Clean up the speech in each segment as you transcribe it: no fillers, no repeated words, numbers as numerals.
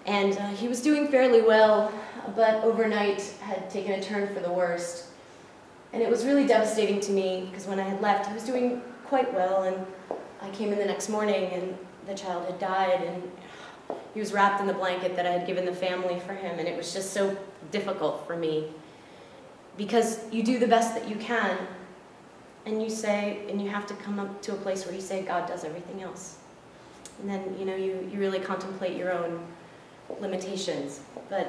And he was doing fairly well, but overnight had taken a turn for the worst. And it was really devastating to me, because when I had left, he was doing quite well, and I came in the next morning, and the child had died, and he was wrapped in the blanket that I had given the family for him, and it was just so difficult for me. Because you do the best that you can, and you say, and you have to come up to a place where you say, God does everything else. And then, you really contemplate your own limitations. But,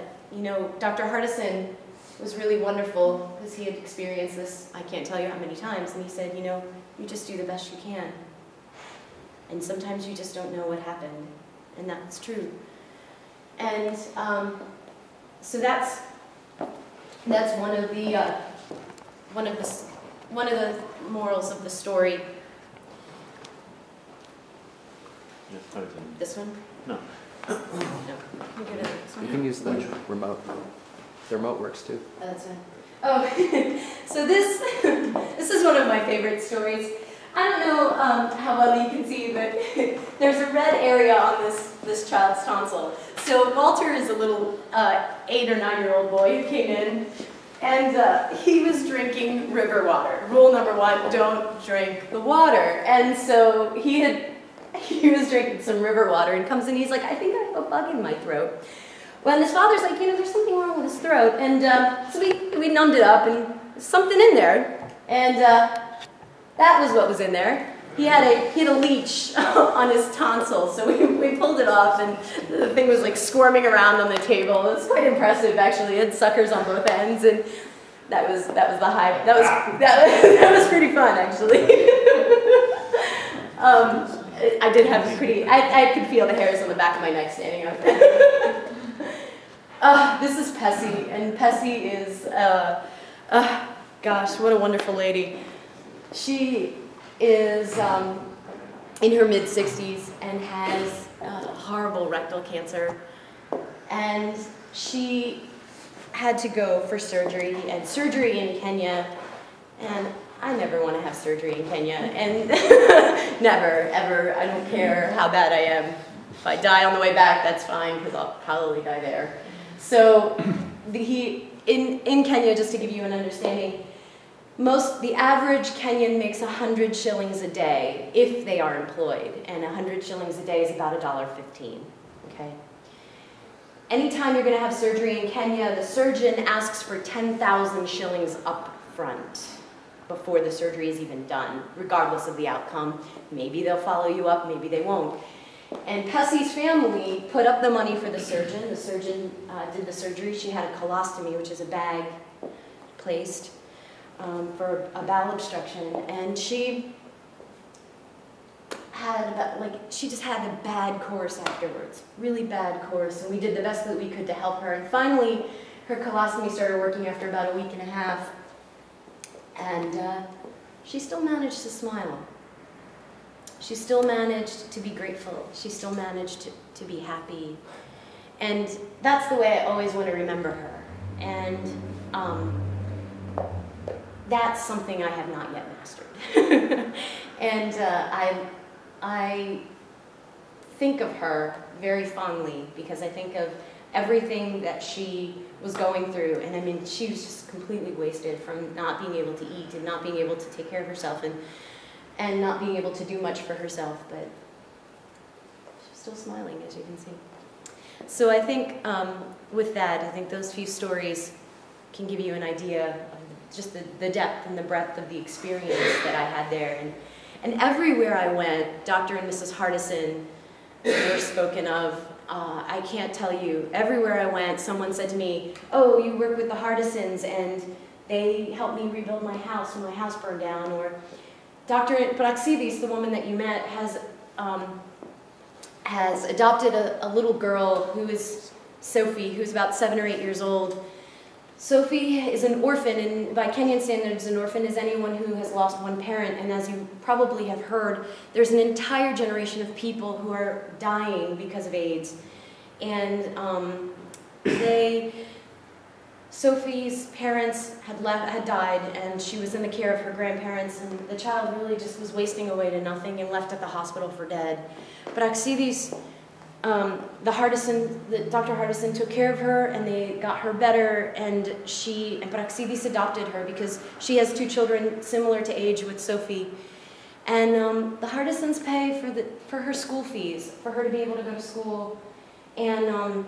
Dr. Hardison was really wonderful because he had experienced this, I can't tell you how many times, and he said, you just do the best you can. And sometimes you just don't know what happened, and that's true. And so that's one of the morals of the story. This one? No. No. You can use the remote. The remote works too. Oh, that's fine. Oh, so this is one of my favorite stories. I don't know how well you can see, but there's a red area on this child's tonsil. So Walter is a little 8 or 9-year-old boy who came in, and he was drinking river water. Rule number 1, don't drink the water. And so he was drinking some river water and comes in, he's like, I think I have a bug in my throat. Well, and his father's like, there's something wrong with his throat. And so we numbed it up, and there's something in there. And that was what was in there. He had a leech on his tonsil, so we pulled it off, and the thing was like squirming around on the table. It was quite impressive, actually. It had suckers on both ends, and that was the high. That was pretty fun, actually. I did have I could feel the hairs on the back of my neck standing up. This is Pessy, and Pessy is, gosh, what a wonderful lady. She is in her mid-60s and has horrible rectal cancer, and she had to go for surgery, and surgery in Kenya, and I never want to have surgery in Kenya, and never, ever. I don't care how bad I am. If I die on the way back, that's fine, because I'll probably die there. So in Kenya, just to give you an understanding, the average Kenyan makes 100 shillings a day if they are employed, and 100 shillings a day is about $1.15, okay? Anytime you're going to have surgery in Kenya, the surgeon asks for 10,000 shillings up front before the surgery is even done, regardless of the outcome. Maybe they'll follow you up, maybe they won't. And Pessy's family put up the money for the surgeon. The surgeon did the surgery. She had a colostomy, which is a bag placed for a bowel obstruction, and she just had a bad course afterwards, really bad course, and we did the best that we could to help her. And finally, her colostomy started working after about a week and a half, and she still managed to smile. She still managed to be grateful. She still managed to be happy. And that's the way I always want to remember her. And that's something I have not yet mastered. And I think of her very fondly because I think of everything that she was going through. And I mean, she was just completely wasted from not being able to eat and not being able to take care of herself and not being able to do much for herself, but she's still smiling, as you can see. So I think with that, I think those few stories can give you an idea of just the depth and the breadth of the experience that I had there. And everywhere I went, Dr. and Mrs. Hardison were spoken of. I can't tell you, everywhere I went, someone said to me, oh, you work with the Hardisons, and they helped me rebuild my house when my house burned down, or Dr. Praxidis, the woman that you met, has adopted a little girl who is Sophie, who's about 7 or 8 years old. Sophie is an orphan, and by Kenyan standards, an orphan is anyone who has lost one parent, and as you probably have heard, there's an entire generation of people who are dying because of AIDS. And Sophie's parents had died, and she was in the care of her grandparents, and the child really just was wasting away to nothing and left at the hospital for dead. Praxidis Dr. Hardison took care of her, and they got her better, and Praxidis adopted her because she has 2 children similar to age with Sophie. And the Hardisons pay for her school fees, for her to be able to go to school. And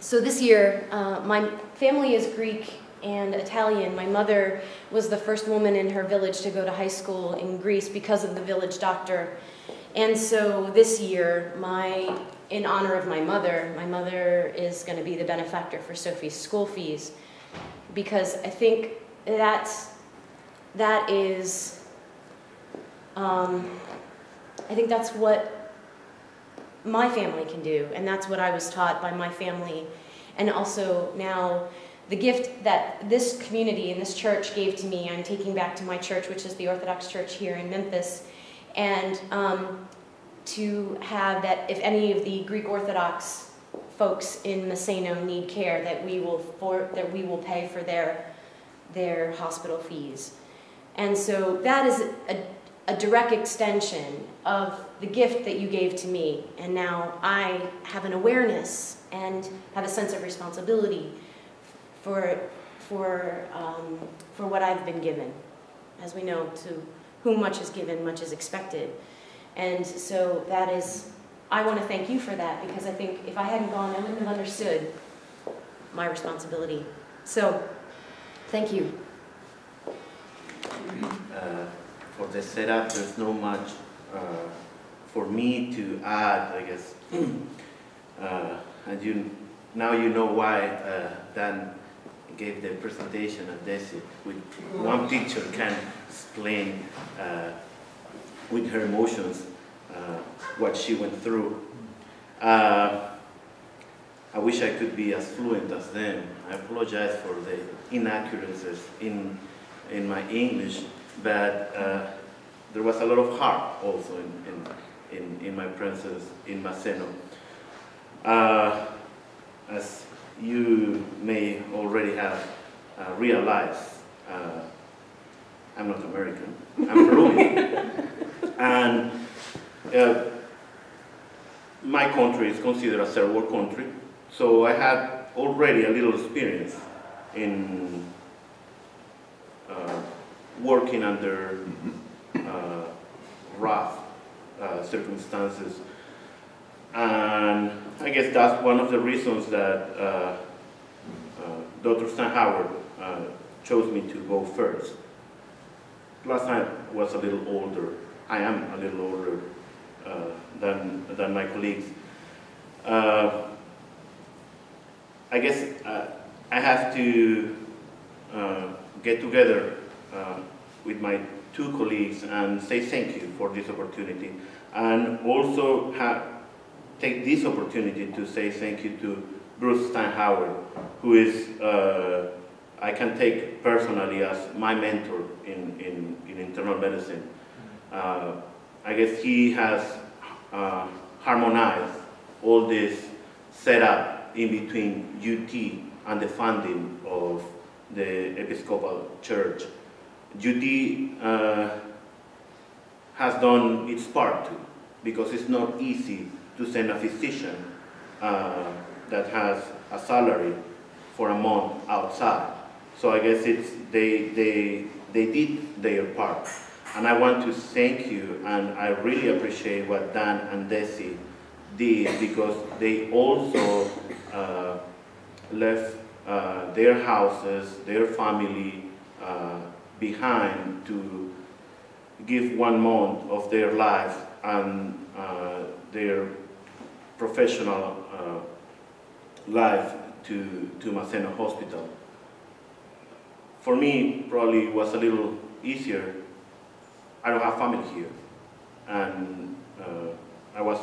so this year, my family is Greek and Italian. My mother was the first woman in her village to go to high school in Greece because of the village doctor. And so this year, in honor of my mother is going to be the benefactor for Sophie's school fees, because I think that is, I think that's what my family can do, and that's what I was taught by my family. And also now, the gift that this community and this church gave to me, I'm taking back to my church, which is the Orthodox Church here in Memphis, and to have that if any of the Greek Orthodox folks in Miseno need care, that we will pay for their hospital fees. And so that is a direct extension of the gift that you gave to me, and now I have an awareness and have a sense of responsibility for what I've been given. As we know, to whom much is given, much is expected. And so that is, I want to thank you for that, because I think if I hadn't gone, I wouldn't have understood my responsibility. So, thank you. For the setup, there's no much for me to add, I guess. And now you know why Dan gave the presentation at DESY. With one picture can explain with her emotions what she went through. I wish I could be as fluent as them. I apologize for the inaccuracies in my English, but there was a lot of heart also in my presence in Miseno. As you may already have realized, I'm not American, I'm Peruvian. And my country is considered a third world country, so I had already a little experience in working under rough circumstances. And I guess that's one of the reasons that Dr. Steinhauer chose me to go first. Plus I was a little older. I am a little older than my colleagues. I guess I have to get together with my 2 colleagues and say thank you for this opportunity, and also take this opportunity to say thank you to Bruce Steinhauer, who is, I can take personally as my mentor in internal medicine. I guess he has harmonized all this setup in between UT and the funding of the Episcopal Church. UT has done its part too, because it's not easy to send a physician that has a salary for a month outside. So I guess they did their part. And I want to thank you, and I really appreciate what Dan and DESY did, because they also left their houses, their family behind to give 1 month of their life and their professional life to Miseno Hospital. For me, probably it was a little easier. I don't have family here, and I was,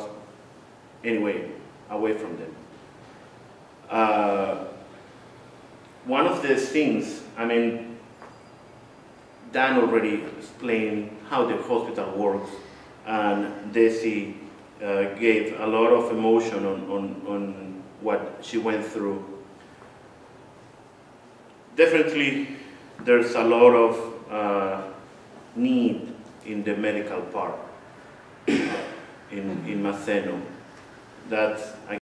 anyway, away from them. One of the things, I mean, Dan already explained how the hospital works, and DESY gave a lot of emotion on what she went through. Definitely, there's a lot of need in the medical part in Miseno. that I